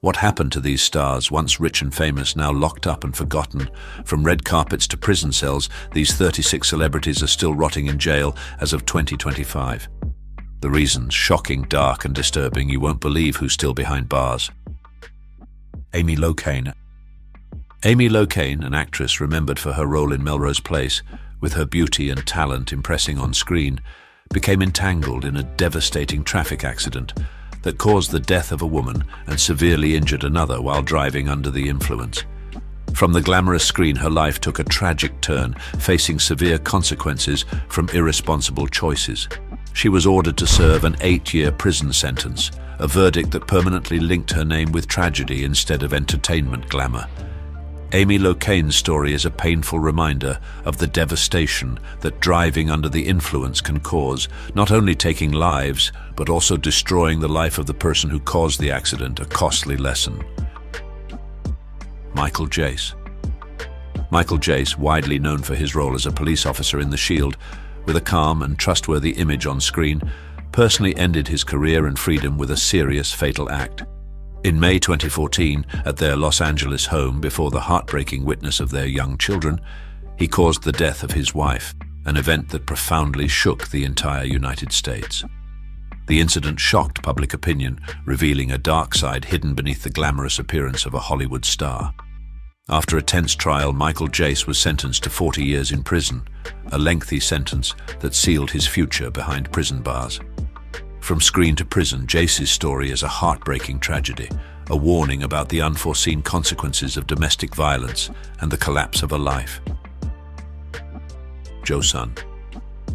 What happened to these stars, once rich and famous, now locked up and forgotten? From red carpets to prison cells, these 36 celebrities are still rotting in jail as of 2025. The reasons, shocking, dark and disturbing. You won't believe who's still behind bars. Amy Locane. Amy Locane, an actress remembered for her role in Melrose Place, with her beauty and talent impressing on screen, became entangled in a devastating traffic accident that caused the death of a woman and severely injured another while driving under the influence. From the glamorous screen, her life took a tragic turn, facing severe consequences from irresponsible choices. She was ordered to serve an 8-year prison sentence, a verdict that permanently linked her name with tragedy instead of entertainment glamour. Amy Locane's story is a painful reminder of the devastation that driving under the influence can cause, not only taking lives, but also destroying the life of the person who caused the accident, a costly lesson. Michael Jace. Michael Jace, widely known for his role as a police officer in The Shield, with a calm and trustworthy image on screen, personally ended his career and freedom with a serious, fatal act. In May 2014, at their Los Angeles home before the heartbreaking witness of their young children, he caused the death of his wife, an event that profoundly shook the entire United States. The incident shocked public opinion, revealing a dark side hidden beneath the glamorous appearance of a Hollywood star. After a tense trial, Michael Jace was sentenced to 40 years in prison, a lengthy sentence that sealed his future behind prison bars. From screen to prison, Jace's story is a heartbreaking tragedy, a warning about the unforeseen consequences of domestic violence and the collapse of a life. Joe Sun.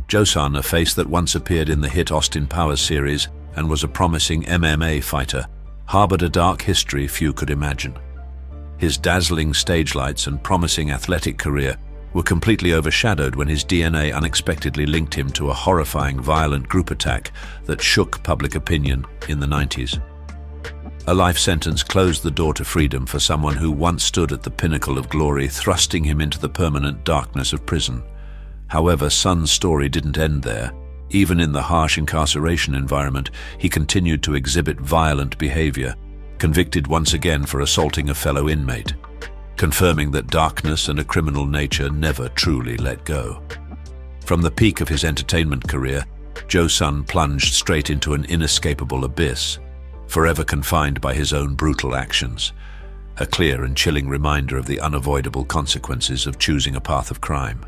Joe Sun, a face that once appeared in the hit Austin Powers series and was a promising MMA fighter, harbored a dark history few could imagine. His dazzling stage lights and promising athletic career were completely overshadowed when his DNA unexpectedly linked him to a horrifying violent group attack that shook public opinion in the 90s. A life sentence closed the door to freedom for someone who once stood at the pinnacle of glory, thrusting him into the permanent darkness of prison. However, Sun's story didn't end there. Even in the harsh incarceration environment, he continued to exhibit violent behavior, convicted once again for assaulting a fellow inmate, confirming that darkness and a criminal nature never truly let go. From the peak of his entertainment career, Joe Sun plunged straight into an inescapable abyss, forever confined by his own brutal actions, a clear and chilling reminder of the unavoidable consequences of choosing a path of crime.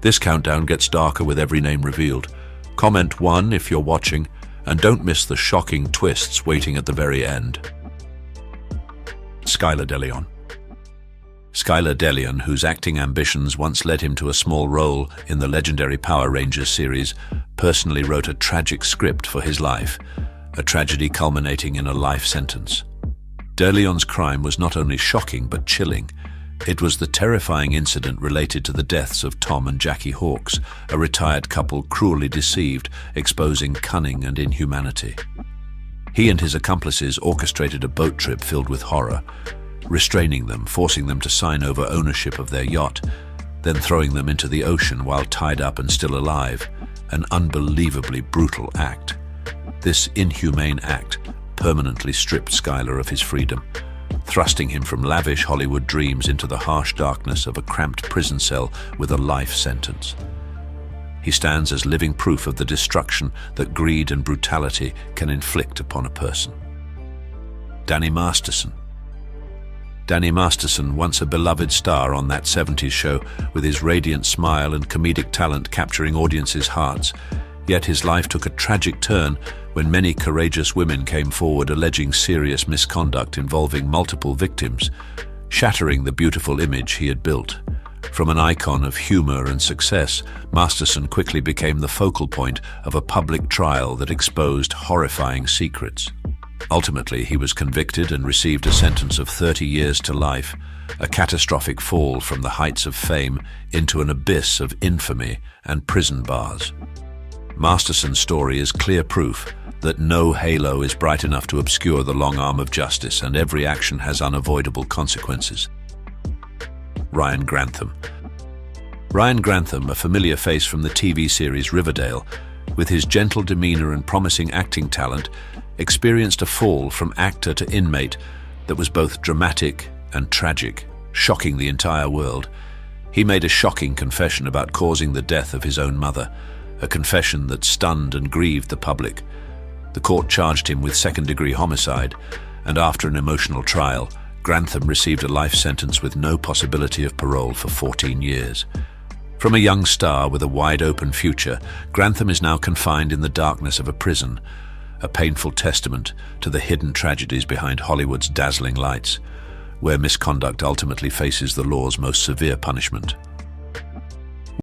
This countdown gets darker with every name revealed. Comment 1 if you're watching, and don't miss the shocking twists waiting at the very end. Skylar DeLeon. Skylar DeLeon, whose acting ambitions once led him to a small role in the legendary Power Rangers series, personally wrote a tragic script for his life, a tragedy culminating in a life sentence. DeLeon's crime was not only shocking but chilling. It was the terrifying incident related to the deaths of Tom and Jackie Hawkes, a retired couple cruelly deceived, exposing cunning and inhumanity. He and his accomplices orchestrated a boat trip filled with horror, restraining them, forcing them to sign over ownership of their yacht, then throwing them into the ocean while tied up and still alive, an unbelievably brutal act. This inhumane act permanently stripped Skylar of his freedom, thrusting him from lavish Hollywood dreams into the harsh darkness of a cramped prison cell with a life sentence. He stands as living proof of the destruction that greed and brutality can inflict upon a person. Danny Masterson. Danny Masterson, once a beloved star on That 70s Show, with his radiant smile and comedic talent capturing audiences' hearts, yet his life took a tragic turn when many courageous women came forward alleging serious misconduct involving multiple victims, shattering the beautiful image he had built. From an icon of humor and success, Masterson quickly became the focal point of a public trial that exposed horrifying secrets. Ultimately, he was convicted and received a sentence of 30 years to life, a catastrophic fall from the heights of fame into an abyss of infamy and prison bars. Masterson's story is clear proof that no halo is bright enough to obscure the long arm of justice, and every action has unavoidable consequences. Ryan Grantham. Ryan Grantham, a familiar face from the TV series Riverdale, with his gentle demeanor and promising acting talent, experienced a fall from actor to inmate that was both dramatic and tragic, shocking the entire world. He made a shocking confession about causing the death of his own mother, a confession that stunned and grieved the public. The court charged him with second-degree homicide, and after an emotional trial, Grantham received a life sentence with no possibility of parole for 14 years. From a young star with a wide-open future, Grantham is now confined in the darkness of a prison, a painful testament to the hidden tragedies behind Hollywood's dazzling lights, where misconduct ultimately faces the law's most severe punishment.